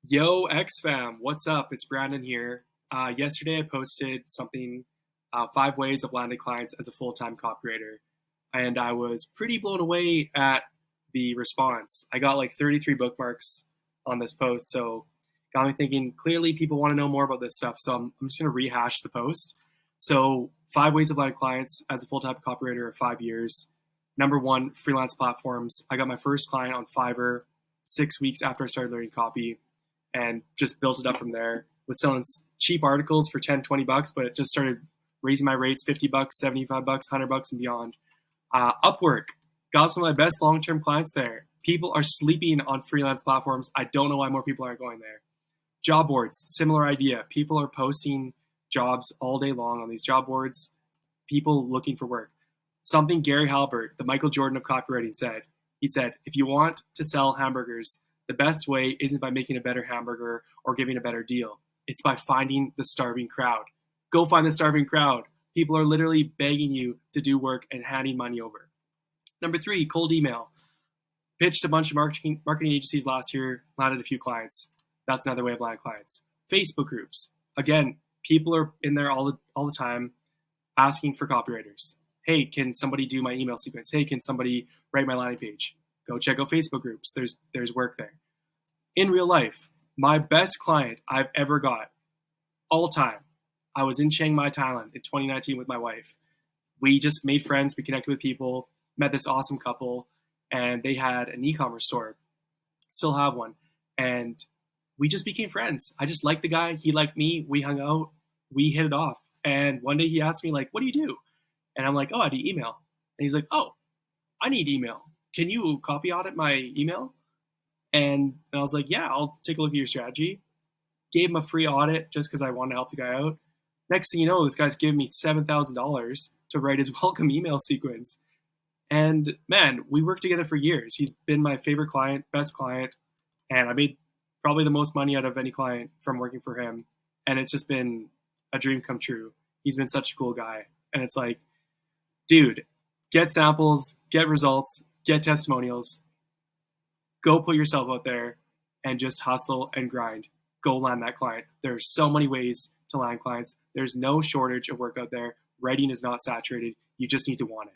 Yo, X fam, what's up? It's Brandon here. Yesterday I posted something, 5 ways of landing clients as a full-time copywriter, and I was pretty blown away at the response. I got like 33 bookmarks on this post, so got me thinking. Clearly, people want to know more about this stuff, so I'm just gonna rehash the post. So, 5 ways of landing clients as a full-time copywriter of 5 years. Number one, freelance platforms. I got my first client on Fiverr 6 weeks after I started learning copy and just built it up from there. Was selling cheap articles for 10, 20 bucks, but it just started raising my rates 50 bucks, 75 bucks, 100 bucks and beyond. Upwork, got some of my best long-term clients there. People are sleeping on freelance platforms. I don't know why more people aren't going there. Job boards, similar idea. People are posting jobs all day long on these job boards. People looking for work. Something Gary Halbert, the Michael Jordan of copywriting, said. He said, if you want to sell hamburgers, the best way isn't by making a better hamburger or giving a better deal. It's by finding the starving crowd. Go find the starving crowd. People are literally begging you to do work and handing money over. Number three, cold email. Pitched a bunch of marketing agencies last year, landed a few clients. That's another way of landing clients. Facebook groups. Again, people are in there all the time asking for copywriters. Hey, can somebody do my email sequence? Hey, can somebody write my landing page? Go check out Facebook groups. There's work there. In real life, my best client I've ever got, all time, I was in Chiang Mai, Thailand in 2019 with my wife. We just made friends. We connected with people, met this awesome couple, and they had an e-commerce store. Still have one. And we just became friends. I just liked the guy. He liked me. We hung out. We hit it off. And one day he asked me, like, what do you do? And I'm like, oh, I do email. And he's like, oh, I need email. Can you copy audit my email? And I was like, yeah, I'll take a look at your strategy. Gave him a free audit just because I wanted to help the guy out. Next thing you know, this guy's giving me $7,000 to write his welcome email sequence. And man, we worked together for years. He's been my favorite client, best client, and I made probably the most money out of any client from working for him. And it's just been a dream come true. He's been such a cool guy. And it's like, dude, get samples, get results, get testimonials, go put yourself out there and just hustle and grind. Go land that client. There's so many ways to land clients. There's no shortage of work out there. Writing is not saturated. You just need to want it.